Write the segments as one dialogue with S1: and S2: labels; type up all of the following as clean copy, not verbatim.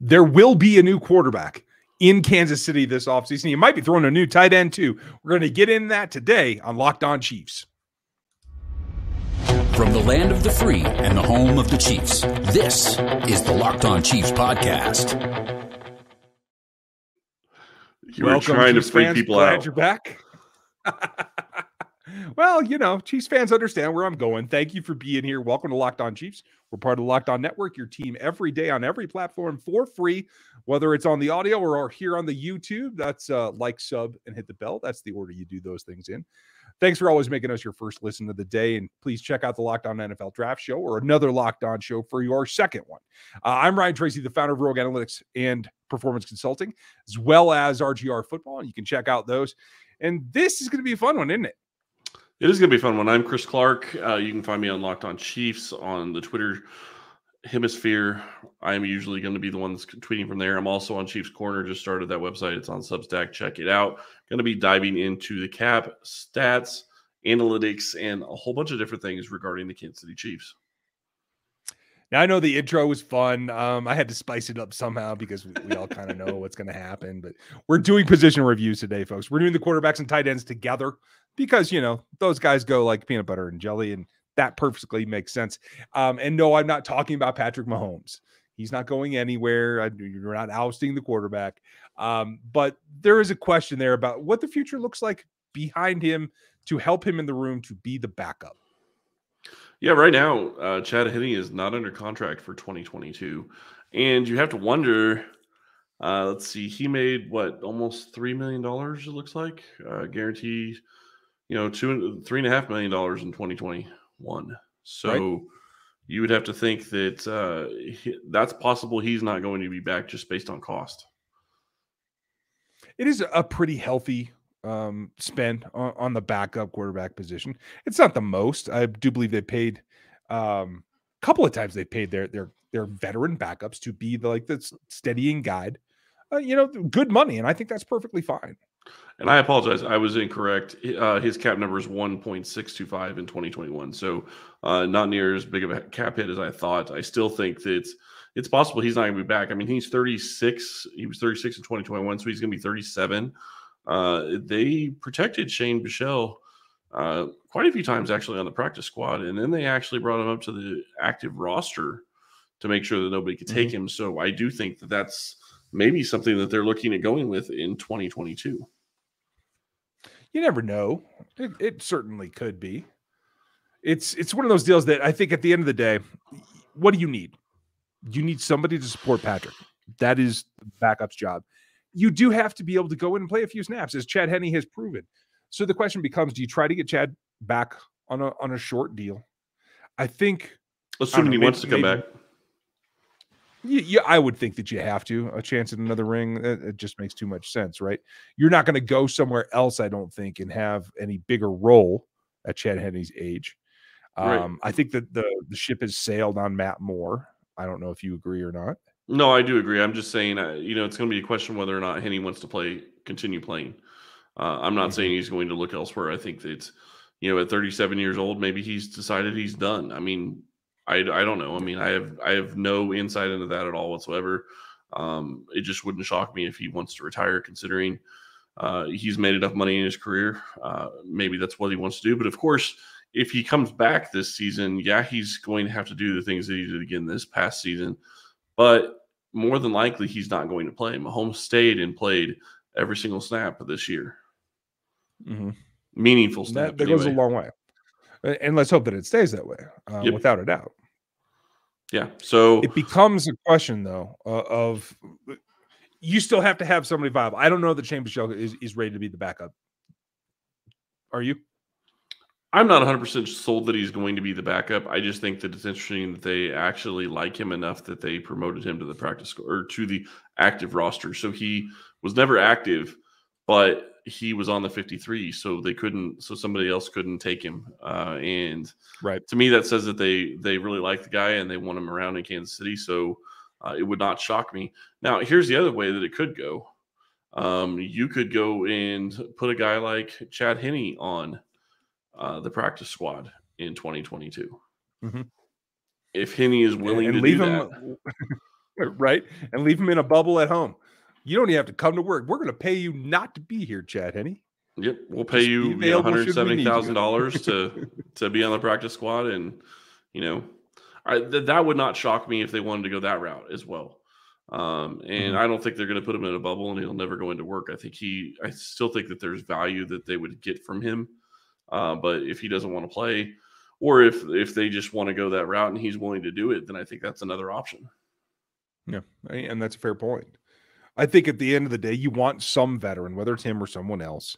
S1: there will be a new quarterback in Kansas City this offseason. You might be throwing a new tight end too. We're going to get in that today on Locked On Chiefs.
S2: From the land of the free and the home of the Chiefs, this is the Locked On Chiefs podcast.
S3: You were trying to freak people out.
S1: Glad you're back. Well, Chiefs fans understand where I'm going. Thank you for being here. Welcome to Locked On Chiefs. We're part of the Locked On Network, your team every day on every platform for free, whether it's on the audio or here on the YouTube. That's like, sub, and hit the bell. That's the order you do those things in. Thanks for always making us your first listen of the day, and please check out the Locked On NFL Draft Show or another Locked On show for your second one. I'm Ryan Tracy, the founder of Rogue Analytics and Performance Consulting, as well as RGR Football, and you can check out those. And this is going to be a fun one, isn't it?
S3: It is going to be a fun one. I'm Chris Clark. You can find me on Locked On Chiefs on the Twitter hemisphere. I'm usually going to be the one that's tweeting from there. I'm also on Chiefs Corner. Just started that website. It's on Substack. Check it out. Going to be diving into the cap, stats, analytics, and a whole bunch of different things regarding the Kansas City Chiefs.
S1: Now, I know the intro was fun. I had to spice it up somehow because we all kind of know what's going to happen. But we're doing position reviews today, folks. We're doing the quarterbacks and tight ends together because, those guys go like peanut butter and jelly, and that perfectly makes sense. And no, I'm not talking about Patrick Mahomes. He's not going anywhere. You're not ousting the quarterback. But there is a question there about what the future looks like behind him to help him in the room to be the backup.
S3: Yeah, right now, Chad Henne is not under contract for 2022. And you have to wonder, let's see, he made almost $3 million, it looks like, guaranteed, $3.5 million in 2021. So right. You would have to think that that's possible he's not going to be back just based on cost.
S1: It is a pretty healthy spend on the backup quarterback position. It's not the most. I do believe they paid a couple of times. They paid their veteran backups to be the steadying guide. Good money, and I think that's perfectly fine.
S3: And I apologize, I was incorrect. His cap number is 1.625 in 2021, so not near as big of a cap hit as I thought. I still think that it's possible he's not going to be back. I mean, he's 36. He was 36 in 2021, so he's going to be 37. They protected Shane Bichelle quite a few times actually on the practice squad, and then they actually brought him up to the active roster to make sure that nobody could take him. So I do think that that's maybe something that they're looking at going with in 2022.
S1: You never know. It certainly could be. It's one of those deals that I think at the end of the day, what do you need? You need somebody to support Patrick. That is the backup's job. You do have to be able to go in and play a few snaps, as Chad Henne has proven. So the question becomes, do you try to get Chad back on a short deal? I think,
S3: assuming he wants to come back.
S1: Yeah, I would think that you have to. A chance at another ring, it just makes too much sense, right? You're not going to go somewhere else, I don't think, and have any bigger role at Chad Henne's age.
S3: Right.
S1: I think that the ship has sailed on Matt Moore. I don't know if you agree or not.
S3: No, I do agree. I'm just saying, it's going to be a question whether or not Henne wants to continue playing. I'm not saying he's going to look elsewhere. I think that, at 37 years old, maybe he's decided he's done. I mean, I don't know. I mean, I have no insight into that at all whatsoever. It just wouldn't shock me if he wants to retire, considering he's made enough money in his career. Maybe that's what he wants to do. But of course, if he comes back this season, yeah, he's going to have to do the things that he did again this past season. But more than likely, he's not going to play. Mahomes stayed and played every single snap of this year. Meaningful snap.
S1: That goes a long way. And let's hope that it stays that way, without a doubt.
S3: Yeah. So
S1: it becomes a question, though, of you still have to have somebody viable. I don't know that Shane Bichelle is ready to be the backup. Are you?
S3: I'm not 100% sold that he's going to be the backup. I just think that it's interesting that they actually like him enough that they promoted him to the practice or to the active roster. So he was never active, but he was on the 53, so somebody else couldn't take him. And
S1: right,
S3: to me, that says that they really like the guy and they want him around in Kansas City. So it would not shock me. Now, here's the other way that it could go. You could go and put a guy like Chad Henne on the practice squad in 2022. If Henne is willing to
S1: leave
S3: do
S1: him,
S3: that.
S1: right? And leave him in a bubble at home. You don't even have to come to work. We're going to pay you not to be here, Chad Henne.
S3: Yep, we'll pay
S1: Just
S3: you,
S1: be available should we need you.
S3: $170,000 to be on the practice squad, and that would not shock me if they wanted to go that route as well. And I don't think they're going to put him in a bubble and he'll never go into work. I still think that there's value that they would get from him. But if he doesn't want to play, or if they just want to go that route and he's willing to do it, then I think that's another option.
S1: Yeah, and that's a fair point. I think at the end of the day, you want some veteran, whether it's him or someone else.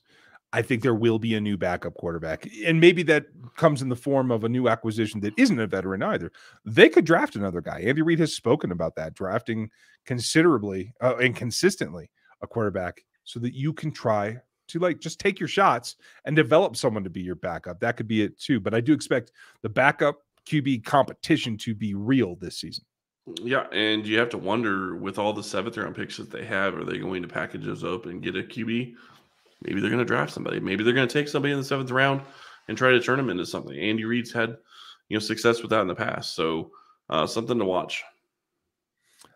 S1: I think there will be a new backup quarterback. And maybe that comes in the form of a new acquisition that isn't a veteran either. They could draft another guy. Andy Reid has spoken about that, drafting considerably and consistently a quarterback so that you can try to just take your shots and develop someone to be your backup. That could be it too. But I do expect the backup QB competition to be real this season.
S3: Yeah, and you have to wonder, with all the 7th-round picks that they have, are they going to package those up and get a QB? Maybe they're going to draft somebody. Maybe they're going to take somebody in the 7th round and try to turn them into something. Andy Reid's had success with that in the past, so something to watch.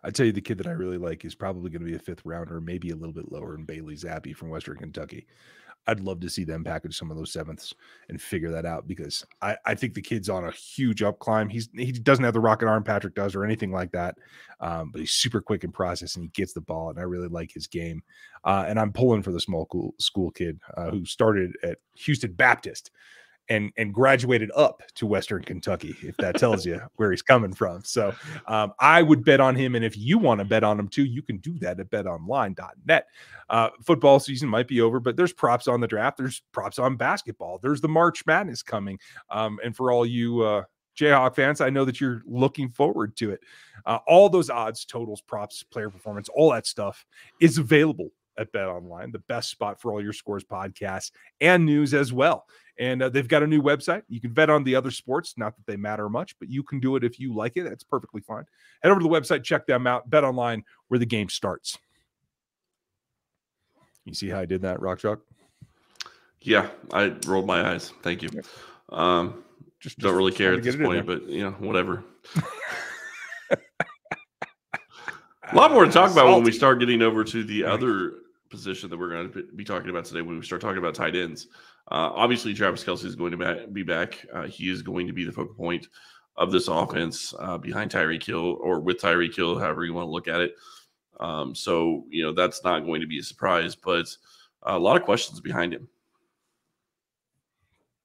S1: I tell you, the kid that I really like is probably going to be a 5th rounder, maybe a little bit lower, in Bailey Zappi from Western Kentucky. I'd love to see them package some of those 7ths and figure that out, because I think the kid's on a huge up climb. He doesn't have the rocket arm Patrick does or anything like that, but he's super quick in process and he gets the ball, and I really like his game. And I'm pulling for the small school kid who started at Houston Baptist and graduated up to Western Kentucky, if that tells you where he's coming from. So I would bet on him. And if you want to bet on him too, you can do that at betonline.net. Football season might be over, but there's props on the draft. There's props on basketball. There's the March Madness coming. And for all you Jayhawk fans, I know that you're looking forward to it. All those odds, totals, props, player performance, all that stuff is available at BetOnline, the best spot for all your scores, podcasts, and news as well. And they've got a new website. You can bet on the other sports, not that they matter much, but you can do it if you like it. That's perfectly fine. Head over to the website, check them out. BetOnline, where the game starts. You see how I did that, Rock Chalk?
S3: Yeah, I rolled my eyes. Thank you. Just don't really care at this point, but whatever. A lot more to talk about when we start getting over to the other position that we're going to be talking about today, when we start talking about tight ends. Obviously, Travis Kelce is going to be back. He is going to be the focal point of this offense behind Tyreek Hill, or with Tyreek Hill, however you want to look at it. So that's not going to be a surprise, but a lot of questions behind him.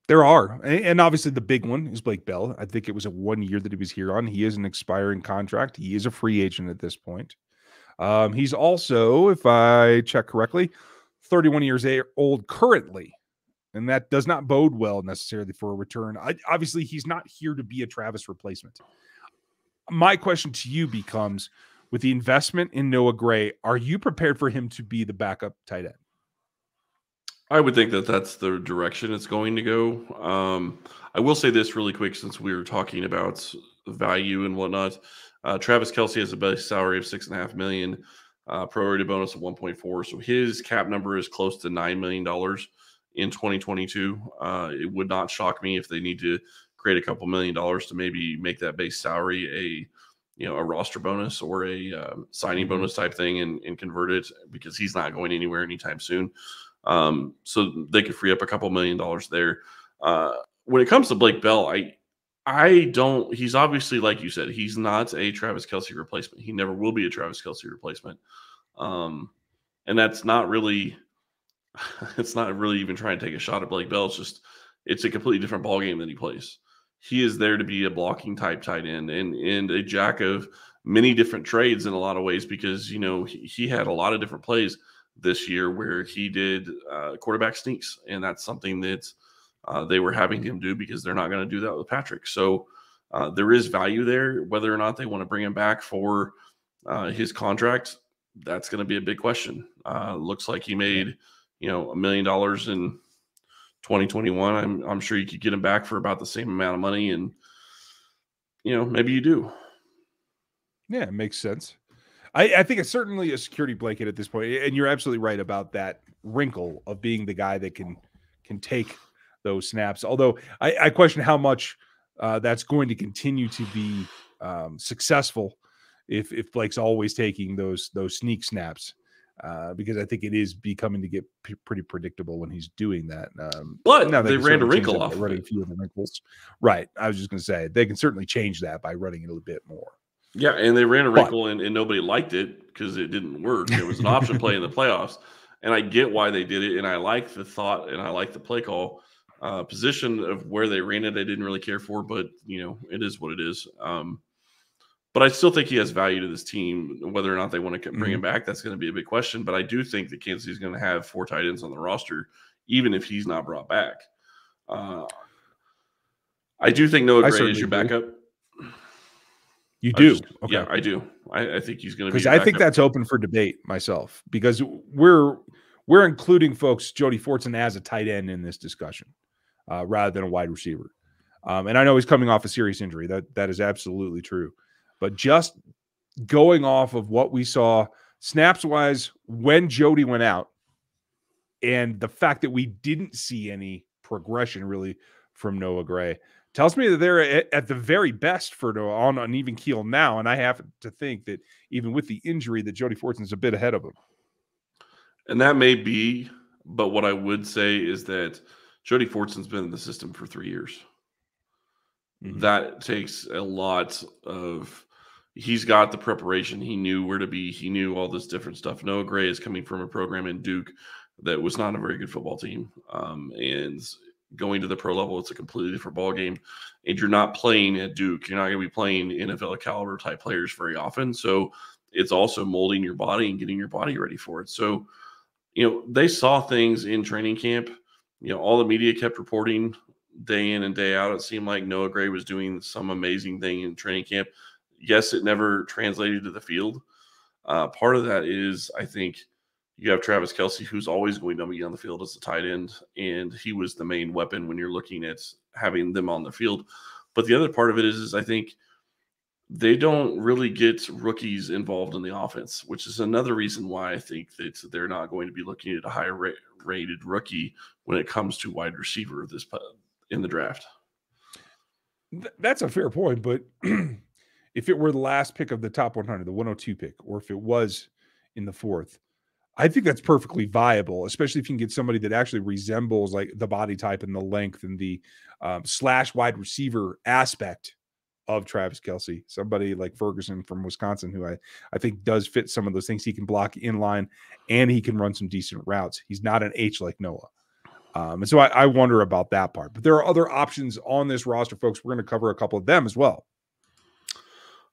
S1: There are. And obviously the big one is Blake Bell. I think it was a 1 year that he was here on. He is an expiring contract. He is a free agent at this point. He's also, if I check correctly, 31 years old currently. And that does not bode well necessarily for a return. Obviously, he's not here to be a Travis replacement. My question to you becomes, with the investment in Noah Gray, are you prepared for him to be the backup tight end?
S3: I would think that that's the direction it's going to go. I will say this really quick, since we were talking about value and whatnot. Travis Kelce has a base salary of $6.5 million, prorated bonus of 1.4. So his cap number is close to $9 million in 2022. It would not shock me if they need to create a couple $1 million to maybe make that base salary a roster bonus or a signing bonus type thing and convert it, because he's not going anywhere anytime soon. So they could free up a couple $1 million there. When it comes to Blake Bell, he's obviously, like you said, he's not a Travis Kelce replacement. He never will be a Travis Kelce replacement. And that's not really, it's not really even trying to take a shot at Blake Bell. It's a completely different ballgame that he plays. He is there to be a blocking type tight end and a jack of many different trades in a lot of ways, because, he had a lot of different plays this year where he did quarterback sneaks. And that's something that they were having him do, because they're not going to do that with Patrick. So there is value there. Whether or not they want to bring him back for his contract, that's going to be a big question. Looks like he made, $1 million in 2021. I'm sure you could get him back for about the same amount of money, and maybe you do.
S1: Yeah, it makes sense. I think it's certainly a security blanket at this point, and you're absolutely right about that wrinkle of being the guy that can take those snaps. Although I question how much that's going to continue to be successful if Blake's always taking those sneak snaps. Because I think it is becoming to get pretty predictable when he's doing that.
S3: But
S1: now
S3: they ran a wrinkle off
S1: running
S3: of it.
S1: a few of the wrinkles. Right. I was just going to say they can certainly change that by running it a bit more.
S3: Yeah, and they ran a wrinkle and nobody liked it because it didn't work. It was an option play in the playoffs. And I get why they did it, and I like the thought and I like the play call. Position of where they ran it, I didn't really care for, but it is what it is. But I still think he has value to this team. Whether or not they want to bring him back, that's going to be a big question. But I do think that Kansas City is going to have 4 tight ends on the roster, even if he's not brought back. I do think Noah Gray is your backup.
S1: You do? Okay.
S3: Yeah, I do. I think he's going to be.
S1: Because I think that's open for debate myself, because we're including folks Jody Fortune as a tight end in this discussion rather than a wide receiver. And I know he's coming off a serious injury. That is absolutely true. But just going off of what we saw snaps-wise when Jody went out, and the fact that we didn't see any progression really from Noah Gray tells me that they're at the very best for Noah on an even keel now. And I have to think that even with the injury, that Jody Fortune is a bit ahead of him.
S3: And that may be, but what I would say is that Jody Fortune's been in the system for 3 years. That takes a lot of. He's got the preparation. He knew where to be. He knew all this different stuff. Noah Gray is coming from a program in Duke that was not a very good football team. And going to the pro level, it's a completely different ballgame. And you're not playing at Duke. You're not going to be playing NFL caliber type players very often. So it's also molding your body and getting your body ready for it. So, they saw things in training camp. All the media kept reporting day in and day out. It seemed like Noah Gray was doing some amazing thing in training camp. Yes, it never translated to the field. Part of that is, I think, you have Travis Kelce, who's always going to be on the field as a tight end, and he was the main weapon when you're looking at having them on the field. But the other part of it is I think they don't really get rookies involved in the offense, which is another reason why I think that they're not going to be looking at a higher rated rookie when it comes to wide receiver in the draft.
S1: That's a fair point, but if it were the last pick of the top 100, the 102 pick, or if it was in the 4th, I think that's perfectly viable, especially if you can get somebody that actually resembles like the body type and the length and the slash wide receiver aspect of Travis Kelce. Somebody like Ferguson from Wisconsin, who I think does fit some of those things. He can block in line and he can run some decent routes. He's not an H like Noah. And so I wonder about that part. But there are other options on this roster, folks. We're going to cover a couple of them as well.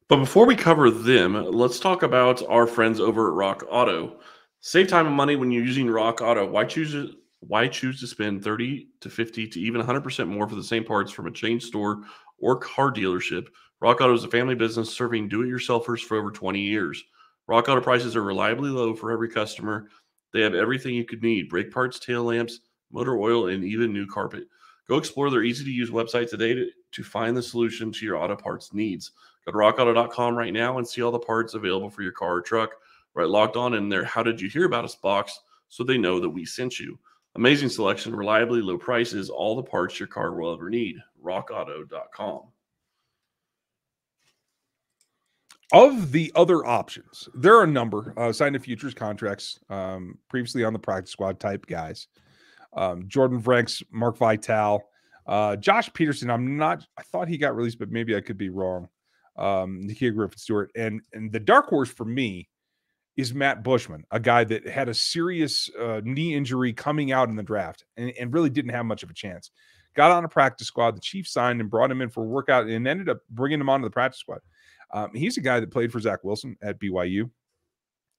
S3: But before we cover them, let's talk about our friends over at Rock Auto. Save time and money when you're using Rock Auto. Why choose to spend 30 to 50 to even 100% more for the same parts from a chain store or car dealership? Rock Auto is a family business serving do-it-yourselfers for over 20 years. Rock Auto prices are reliably low for every customer. They have everything you could need: brake parts, tail lamps, motor oil, and even new carpet. Go explore their easy-to-use website today to find the solution to your auto parts needs. Go to rockauto.com right now and see all the parts available for your car or truck. Right, Locked On in their How Did You Hear About Us box so they know that we sent you. Amazing selection, reliably low prices, all the parts your car will ever need. rockauto.com.
S1: Of the other options, there are a number signed to futures contracts, previously on the practice squad type guys. Jordan Franks, Mark Vital, Josh Peterson. I thought he got released, but maybe I could be wrong. Nakia Griffin-Stewart. And the dark horse for me is Matt Bushman, a guy that had a serious knee injury coming out in the draft and really didn't have much of a chance. Got on a practice squad. The Chiefs signed and brought him in for a workout and ended up bringing him onto the practice squad. He's a guy that played for Zach Wilson at BYU.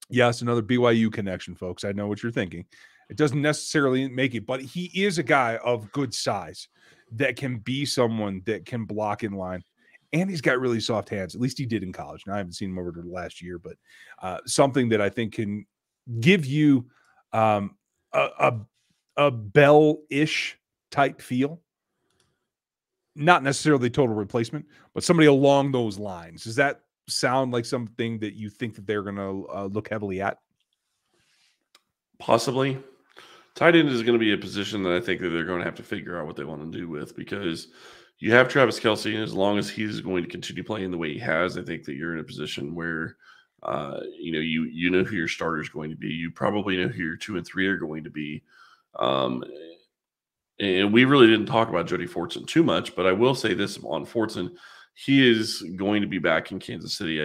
S1: Yes, another BYU connection, folks. I know what you're thinking. It doesn't necessarily make it, but he is a guy of good size that can be someone that can block in line. And he's got really soft hands. At least he did in college. Now, I haven't seen him over the last year, but something that I think can give you a Bell-ish type feel. Not necessarily total replacement, but somebody along those lines. Does that sound like something that you think that they're going to look heavily at?
S3: Possibly. Tight end is going to be a position that I think that they're going to have to figure out what they want to do with, because you have Travis Kelce, and as long as he's going to continue playing the way he has, I think that you're in a position where, you know who your starter is going to be. You probably know who your 2 and 3 are going to be. And we really didn't talk about Jody Fortune too much, but I will say this on Fortune, he is going to be back in Kansas City.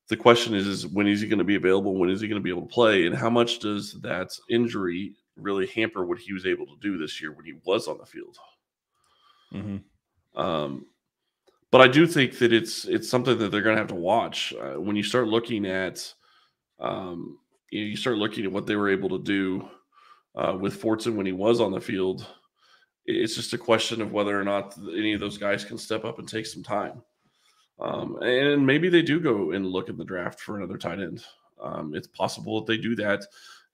S3: The question is when is he going to be available? When is he going to be able to play? And how much does that injury really hamper what he was able to do this year when he was on the field? But I do think that it's something that they're going to have to watch when you start looking at, you start looking at what they were able to do with Fortune when he was on the field. It's just a question of whether or not any of those guys can step up and take some time. And maybe they do go and look in the draft for another tight end. It's possible that they do that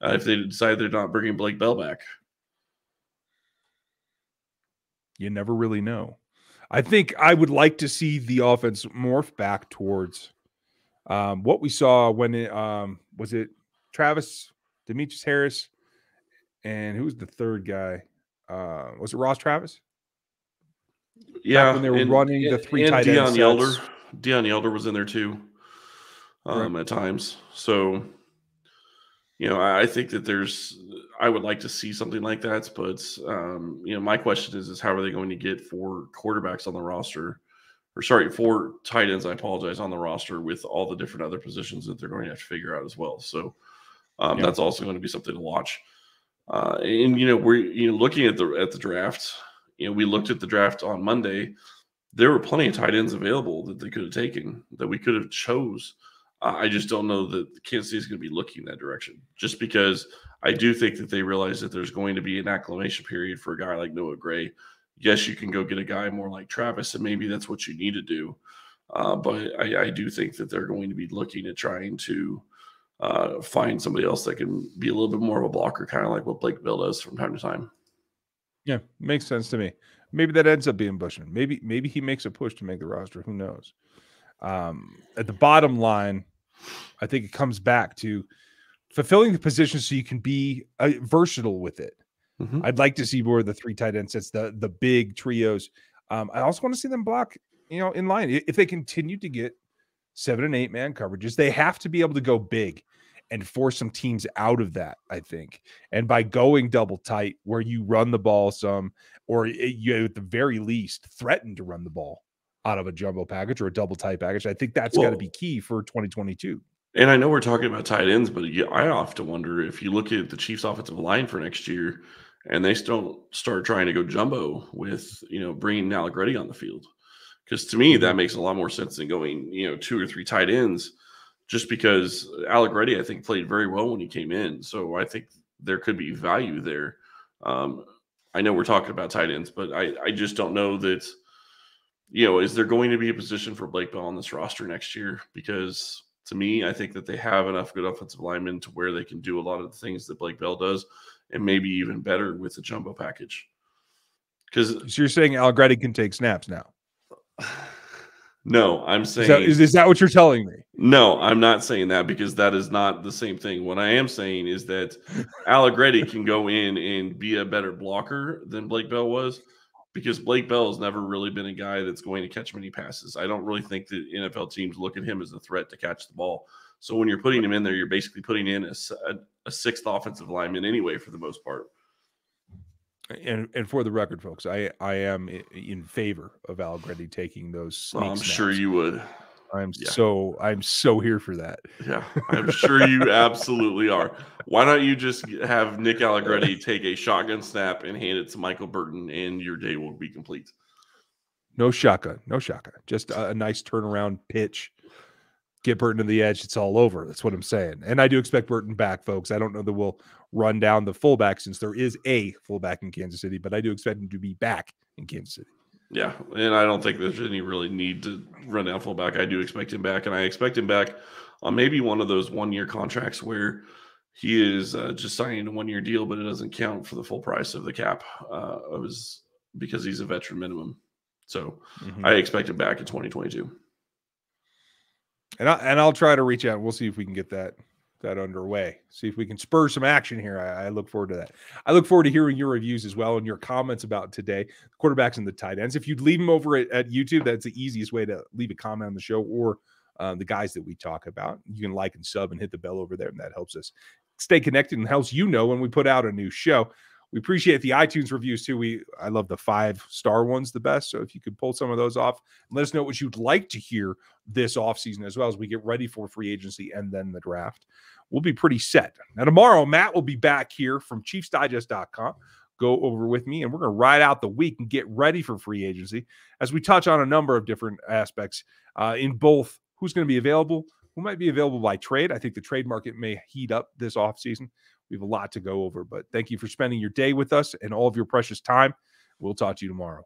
S3: if they decide they're not bringing Blake Bell back.
S1: You never really know. I think I would like to see the offense morph back towards what we saw when it was it Travis, Demetrius Harris, and who was the third guy? Was it Ross Travis?
S3: Yeah,
S1: back when they were running the 3 tight end sets.
S3: Deion Yelder was in there too at times. So, I think that I would like to see something like that. But, my question is how are they going to get 4 quarterbacks on the roster? Or sorry, 4 tight ends, I apologize, on the roster with all the different other positions that they're going to have to figure out as well. So that's also going to be something to watch. And we're looking at the draft. We looked at the draft on Monday. There were plenty of tight ends available that they could have taken, that we could have chose. I just don't know that Kansas City is going to be looking that direction, just because I do think that they realize that there's going to be an acclimation period for a guy like Noah Gray. Yes, you can go get a guy more like Travis, and maybe that's what you need to do. But I do think that they're going to be looking at trying to find somebody else that can be a little bit more of a blocker, kind of like what Blake Bell does from time to time.
S1: Yeah, makes sense to me. Maybe that ends up being Bushman. Maybe he makes a push to make the roster. Who knows? At the bottom line, I think it comes back to fulfilling the position so you can be versatile with it.
S3: Mm-hmm.
S1: I'd like to see more of the 3 tight end sets, the big trios. I also want to see them block, in line. If they continue to get 7 and 8 man coverages, they have to be able to go big and force some teams out of that, I think. And by going double tight, where you run the ball some, or you at the very least threaten to run the ball out of a jumbo package or a double tight package, I think that's got to be key for 2022.
S3: And I know we're talking about tight ends, but I often wonder if you look at the Chiefs' offensive line for next year, and they still start trying to go jumbo with bringing Allegretti on the field, because to me that makes a lot more sense than going 2 or 3 tight ends. Just because Allegretti, I think, played very well when he came in. So I think there could be value there. I know we're talking about tight ends, but I just don't know that, is there going to be a position for Blake Bell on this roster next year? Because to me, I think that they have enough good offensive linemen to where they can do a lot of the things that Blake Bell does, and maybe even better with the jumbo package. So
S1: you're saying Allegretti can take snaps now?
S3: No, I'm saying...
S1: Is that what you're telling me?
S3: No, I'm not saying that, because that is not the same thing. What I am saying is that Allegretti can go in and be a better blocker than Blake Bell was, because Blake Bell has never really been a guy that's going to catch many passes. I don't really think that NFL teams look at him as a threat to catch the ball. So when you're putting him in there, you're basically putting in a 6th offensive lineman anyway, for the most part.
S1: And for the record, folks, I am in favor of Allegretti taking those sneak
S3: I'm
S1: snaps.
S3: Sure you would.
S1: I'm so here for that.
S3: Yeah, I'm sure you absolutely are. Why don't you just have Nick Allegretti take a shotgun snap and hand it to Michael Burton, and your day will be complete.
S1: No shotgun. Just a nice turnaround pitch. Get Burton to the edge. It's all over. That's what I'm saying. And I do expect Burton back, folks. I don't know that we'll run down the fullback, since there is a fullback in Kansas City, but I do expect him to be back in Kansas City.
S3: Yeah, and I don't think there's any really need to run down fullback. I do expect him back, and I expect him back on maybe one of those 1-year contracts where he is just signing a 1-year deal, but it doesn't count for the full price of the cap because he's a veteran minimum. So I expect him back in 2022.
S1: And I'll try to reach out. We'll see if we can get that that underway. See if we can spur some action here. I look forward to that. I look forward to hearing your reviews as well and your comments about today, the quarterbacks and the tight ends. If you'd leave them over at YouTube, that's the easiest way to leave a comment on the show or the guys that we talk about. You can like and sub and hit the bell over there, and that helps us stay connected and helps you know when we put out a new show. We appreciate the iTunes reviews too. I love the 5-star ones the best. So if you could pull some of those off and let us know what you'd like to hear this offseason as well as we get ready for free agency and then the draft, we'll be pretty set. Now tomorrow, Matt will be back here from ChiefsDigest.com. Go over with me, and we're going to ride out the week and get ready for free agency as we touch on a number of different aspects in both who's going to be available, who might be available by trade. I think the trade market may heat up this offseason. We have a lot to go over, but thank you for spending your day with us and all of your precious time. We'll talk to you tomorrow.